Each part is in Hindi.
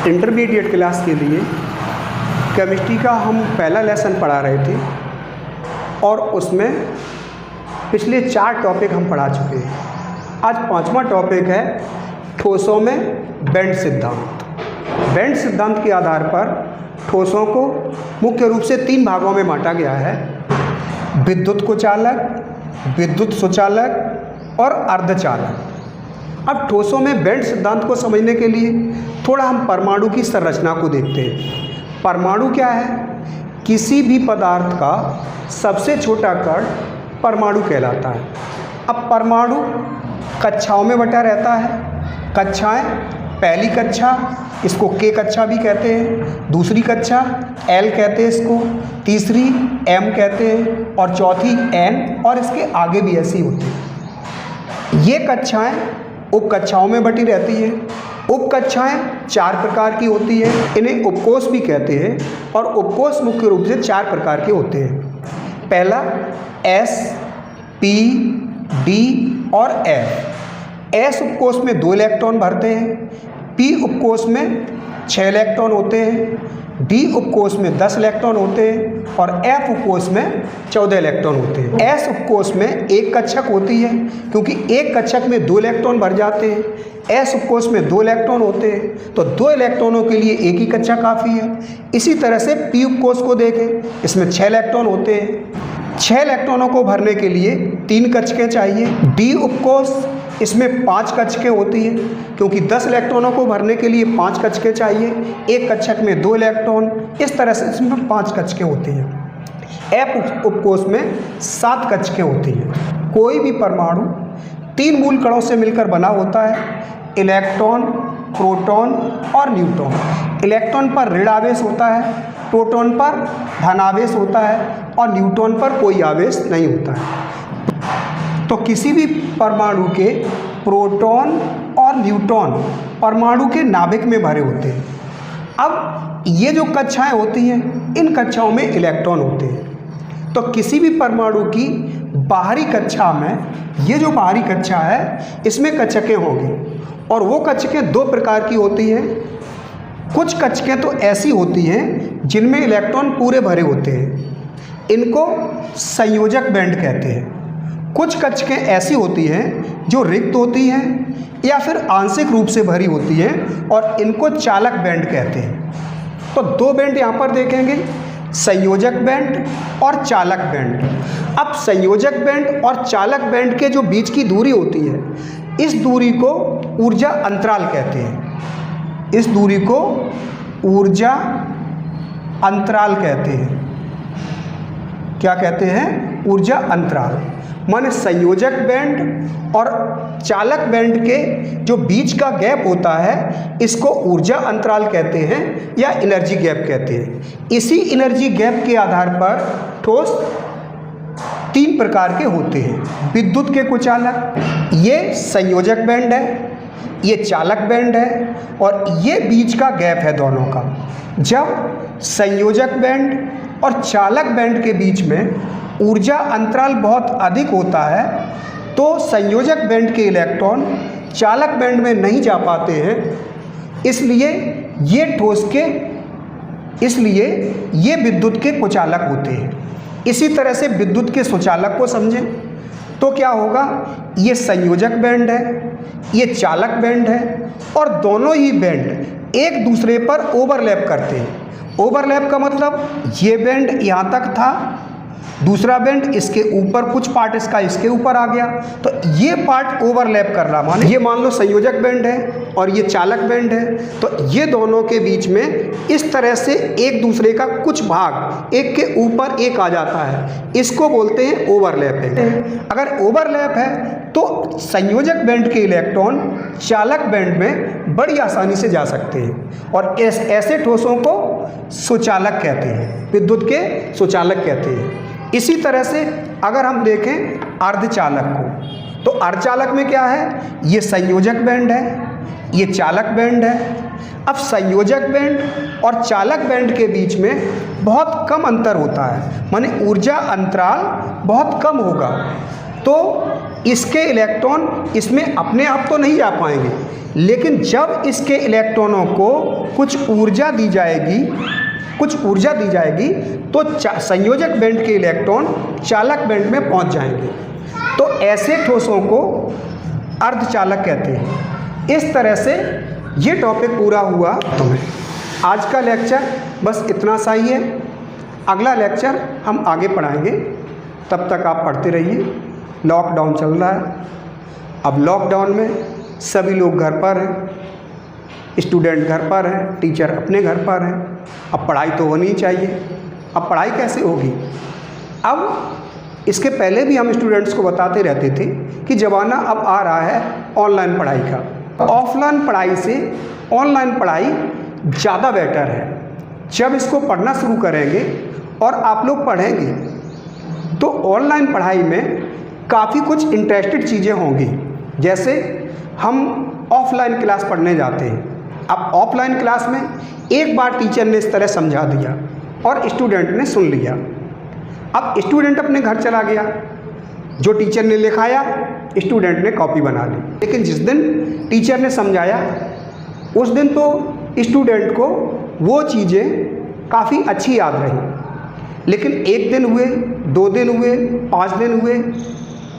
इंटरमीडिएट क्लास के लिए केमिस्ट्री का हम पहला लेसन पढ़ा रहे थे और उसमें पिछले 4 टॉपिक हम पढ़ा चुके हैं। आज 5वां टॉपिक है ठोसों में बेंड सिद्धांत। बेंड सिद्धांत के आधार पर ठोसों को मुख्य रूप से 3 भागों में बांटा गया है: विद्युत कुचालक, विद्युत सुचालक और अर्धचालक। अब ठोसों में बेंड सिद्धांत को समझने के लिए थोड़ा हम परमाणु की संरचना को देखते हैं। परमाणु क्या है? किसी भी पदार्थ का सबसे छोटा कण परमाणु कहलाता है। अब परमाणु कक्षाओं में बटा रहता है। कक्षाएं, पहली कक्षा इसको के कक्षा भी कहते हैं, दूसरी कक्षा एल कहते हैं इसको, तीसरी एम कहते हैं और चौथी एन, और इसके आगे भी ऐसी होती है। ये कक्षाएं उप कक्षाओं में बटी रहती है। उप कक्षाएं 4 प्रकार की होती है, इन्हें उपकोष भी कहते हैं और उपकोष मुख्य रूप से 4 प्रकार के होते हैं। पहला एस, पी, डी और एफ। एस उपकोष में 2 इलेक्ट्रॉन भरते हैं, पी उपकोष में 6 इलेक्ट्रॉन होते हैं, डी उपकोष में 10 इलेक्ट्रॉन होते हैं और एफ उपकोष में 14 इलेक्ट्रॉन होते हैं। एस उपकोष में एक कक्षक होती है, क्योंकि एक कक्षक में 2 इलेक्ट्रॉन भर जाते हैं। एस उपकोष में 2 इलेक्ट्रॉन होते हैं, तो 2 इलेक्ट्रॉनों के लिए एक ही कक्षा काफ़ी है। इसी तरह से पी उपकोष को देखें, इसमें 6 इलेक्ट्रॉन होते हैं। 6 इलेक्ट्रॉनों को भरने के लिए 3 कक्षकें चाहिए। डी उपकोष, इसमें 5 कक्षकें होती हैं, क्योंकि 10 इलेक्ट्रॉनों को भरने के लिए 5 कक्षकें चाहिए। एक कक्षक में 2 इलेक्ट्रॉन, इस तरह से इसमें 5 कक्षकें होती हैं। एफ उपकोष में 7 कक्षकें होती हैं। कोई भी परमाणु 3 मूल कणों से मिलकर बना होता है: इलेक्ट्रॉन, प्रोटॉन और न्यूट्रॉन। इलेक्ट्रॉन पर ऋण आवेश होता है, प्रोटॉन पर धन आवेश होता है और न्यूट्रॉन पर कोई आवेश नहीं होता है। तो किसी भी परमाणु के प्रोटॉन और न्यूट्रॉन परमाणु के नाभिक में भरे होते हैं। अब ये जो कक्षाएं होती हैं, इन कक्षाओं में इलेक्ट्रॉन होते हैं। तो किसी भी परमाणु की बाहरी कक्षा में, ये जो बाहरी कक्षा है, इसमें कक्षकें होंगी और वो कक्षकें 2 प्रकार की होती हैं। कुछ कक्षकें तो ऐसी होती हैं जिनमें इलेक्ट्रॉन पूरे भरे होते हैं, इनको संयोजक बैंड कहते हैं। कुछ कक्षकें ऐसी होती हैं जो रिक्त होती हैं या फिर आंशिक रूप से भरी होती हैं और इनको चालक बैंड कहते हैं। तो 2 बैंड यहाँ पर देखेंगे, संयोजक बैंड और चालक बैंड। अब संयोजक बैंड और चालक बैंड के जो बीच की दूरी होती है, इस दूरी को ऊर्जा अंतराल कहते हैं। इस दूरी को ऊर्जा अंतराल कहते हैं। क्या कहते हैं? ऊर्जा अंतराल। माने संयोजक बैंड और चालक बैंड के जो बीच का गैप होता है, इसको ऊर्जा अंतराल कहते हैं या एनर्जी गैप कहते हैं। इसी एनर्जी गैप के आधार पर ठोस 3 प्रकार के होते हैं: विद्युत के कुचालक, ये संयोजक बैंड है, ये चालक बैंड है और ये बीच का गैप है दोनों का। जब संयोजक बैंड और चालक बैंड के बीच में ऊर्जा अंतराल बहुत अधिक होता है, तो संयोजक बैंड के इलेक्ट्रॉन चालक बैंड में नहीं जा पाते हैं, इसलिए ये विद्युत के कुचालक होते हैं। इसी तरह से विद्युत के सुचालक को समझें तो क्या होगा? ये संयोजक बैंड है, ये चालक बैंड है और दोनों ही बैंड एक दूसरे पर ओवरलैप करते हैं। ओवरलैप का मतलब ये बैंड यहाँ तक था, दूसरा बैंड इसके ऊपर, कुछ पार्ट इसका इसके ऊपर आ गया, तो ये पार्ट ओवरलैप कर रहा। माने ये मान लो संयोजक बैंड है और ये चालक बैंड है, तो ये दोनों के बीच में इस तरह से एक दूसरे का कुछ भाग एक के ऊपर एक आ जाता है, इसको बोलते हैं ओवरलैप है। अगर ओवरलैप है तो संयोजक बैंड के इलेक्ट्रॉन चालक बैंड में बड़ी आसानी से जा सकते हैं और ऐसे ठोसों को सुचालक कहते हैं, विद्युत के सुचालक कहते हैं। इसी तरह से अगर हम देखें अर्धचालक को, तो अर्धचालक में क्या है? ये संयोजक बैंड है, ये चालक बैंड है। अब संयोजक बैंड और चालक बैंड के बीच में बहुत कम अंतर होता है, माने ऊर्जा अंतराल बहुत कम होगा, तो इसके इलेक्ट्रॉन इसमें अपने आप तो नहीं जा पाएंगे, लेकिन जब इसके इलेक्ट्रॉनों को कुछ ऊर्जा दी जाएगी तो संयोजक बैंड के इलेक्ट्रॉन चालक बैंड में पहुंच जाएंगे। तो ऐसे ठोसों को अर्धचालक कहते हैं। इस तरह से ये टॉपिक पूरा हुआ। तुम्हें आज का लेक्चर बस इतना सा ही है। अगला लेक्चर हम आगे पढ़ाएंगे, तब तक आप पढ़ते रहिए। लॉकडाउन चल रहा है। अब लॉकडाउन में सभी लोग घर पर हैं, स्टूडेंट घर पर हैं, टीचर अपने घर पर हैं। अब पढ़ाई तो होनी चाहिए। अब पढ़ाई कैसे होगी? अब इसके पहले भी हम स्टूडेंट्स को बताते रहते थे कि ज़माना अब आ रहा है ऑनलाइन पढ़ाई का। ऑफलाइन पढ़ाई से ऑनलाइन पढ़ाई ज़्यादा बेटर है। जब इसको पढ़ना शुरू करेंगे और आप लोग पढ़ेंगे तो ऑनलाइन पढ़ाई में काफ़ी कुछ इंटरेस्टेड चीज़ें होंगी। जैसे हम ऑफलाइन क्लास पढ़ने जाते हैं। अब ऑफलाइन क्लास में एक बार टीचर ने इस तरह समझा दिया और स्टूडेंट ने सुन लिया। अब स्टूडेंट अपने घर चला गया, जो टीचर ने लिखाया स्टूडेंट ने कॉपी बना ली। लेकिन जिस दिन टीचर ने समझाया उस दिन तो स्टूडेंट को वो चीज़ें काफ़ी अच्छी याद रही। लेकिन 1 दिन हुए, 2 दिन हुए, 5 दिन हुए,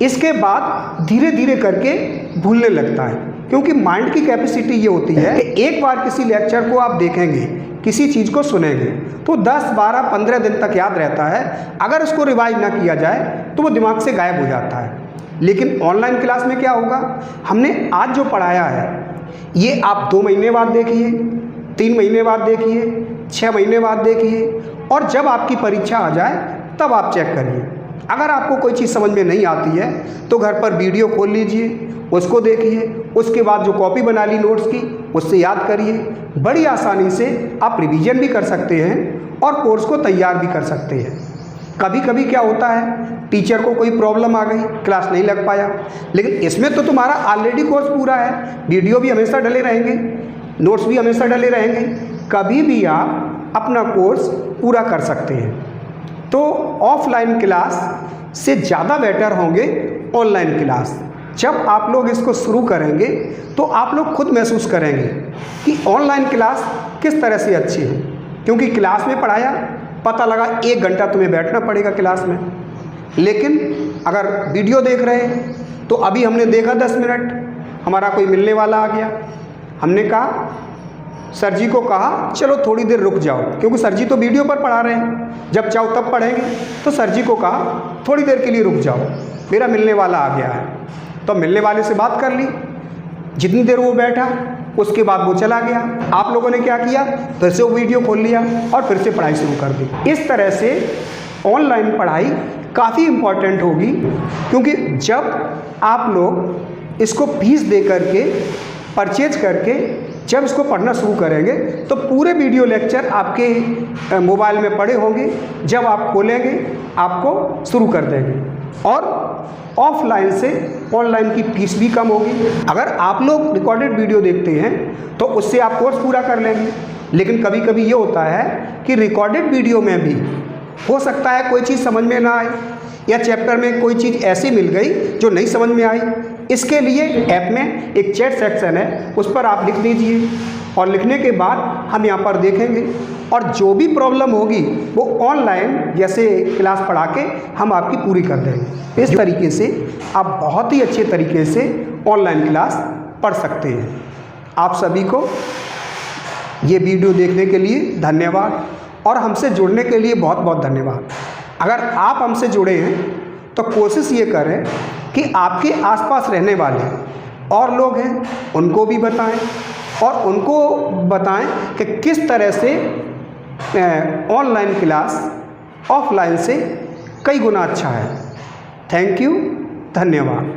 इसके बाद धीरे धीरे करके भूलने लगता है। क्योंकि माइंड की कैपेसिटी ये होती है कि एक बार किसी लेक्चर को आप देखेंगे, किसी चीज़ को सुनेंगे तो 10, 12, 15 दिन तक याद रहता है। अगर उसको रिवाइज ना किया जाए तो वो दिमाग से गायब हो जाता है। लेकिन ऑनलाइन क्लास में क्या होगा, हमने आज जो पढ़ाया है ये आप 2 महीने बाद देखिए, 3 महीने बाद देखिए, 6 महीने बाद देखिए, और जब आपकी परीक्षा आ जाए तब आप चेक करिए। अगर आपको कोई चीज़ समझ में नहीं आती है तो घर पर वीडियो खोल लीजिए, उसको देखिए, उसके बाद जो कॉपी बना ली नोट्स की उससे याद करिए। बड़ी आसानी से आप रिवीजन भी कर सकते हैं और कोर्स को तैयार भी कर सकते हैं। कभी कभी क्या होता है, टीचर को कोई प्रॉब्लम आ गई, क्लास नहीं लग पाया, लेकिन इसमें तो तुम्हारा ऑलरेडी कोर्स पूरा है, वीडियो भी हमेशा डले रहेंगे, नोट्स भी हमेशा डले रहेंगे, कभी भी आप अपना कोर्स पूरा कर सकते हैं। तो ऑफलाइन क्लास से ज़्यादा बेटर होंगे ऑनलाइन क्लास। जब आप लोग इसको शुरू करेंगे तो आप लोग खुद महसूस करेंगे कि ऑनलाइन क्लास किस तरह से अच्छी है। क्योंकि क्लास में पढ़ाया, पता लगा 1 घंटा तुम्हें बैठना पड़ेगा क्लास में, लेकिन अगर वीडियो देख रहे हैं तो अभी हमने देखा 10 मिनट, हमारा कोई मिलने वाला आ गया, हमने कहा, सर जी को कहा चलो थोड़ी देर रुक जाओ, क्योंकि सर जी तो वीडियो पर पढ़ा रहे हैं, जब चाहो तब पढ़ेंगे। तो सर जी को कहा थोड़ी देर के लिए रुक जाओ, मेरा मिलने वाला आ गया है। तो मिलने वाले से बात कर ली, जितनी देर वो बैठा उसके बाद वो चला गया। आप लोगों ने क्या किया, फिर से वो वीडियो खोल लिया और फिर से पढ़ाई शुरू कर दी। इस तरह से ऑनलाइन पढ़ाई काफ़ी इम्पॉर्टेंट होगी, क्योंकि जब आप लोग इसको फीस दे करके परचेज करके जब इसको पढ़ना शुरू करेंगे तो पूरे वीडियो लेक्चर आपके मोबाइल में पड़े होंगे। जब आप खोलेंगे आपको शुरू कर देंगे, और ऑफलाइन से ऑनलाइन की फीस भी कम होगी। अगर आप लोग रिकॉर्डेड वीडियो देखते हैं तो उससे आप कोर्स पूरा कर लेंगे। लेकिन कभी कभी ये होता है कि रिकॉर्डेड वीडियो में भी हो सकता है कोई चीज़ समझ में ना आए, या चैप्टर में कोई चीज़ ऐसी मिल गई जो नहीं समझ में आई। इसके लिए ऐप में एक चैट सेक्शन है, उस पर आप लिख दीजिए, और लिखने के बाद हम यहाँ पर देखेंगे, और जो भी प्रॉब्लम होगी वो ऑनलाइन जैसे क्लास पढ़ा के हम आपकी पूरी कर देंगे। इस तरीके से आप बहुत ही अच्छे तरीके से ऑनलाइन क्लास पढ़ सकते हैं। आप सभी को ये वीडियो देखने के लिए धन्यवाद, और हमसे जुड़ने के लिए बहुत बहुत धन्यवाद। अगर आप हमसे जुड़े हैं तो कोशिश ये करें कि आपके आसपास रहने वाले और लोग हैं उनको भी बताएं, और उनको बताएं कि किस तरह से ऑनलाइन क्लास ऑफलाइन से कई गुना अच्छा है। थैंक यू, धन्यवाद।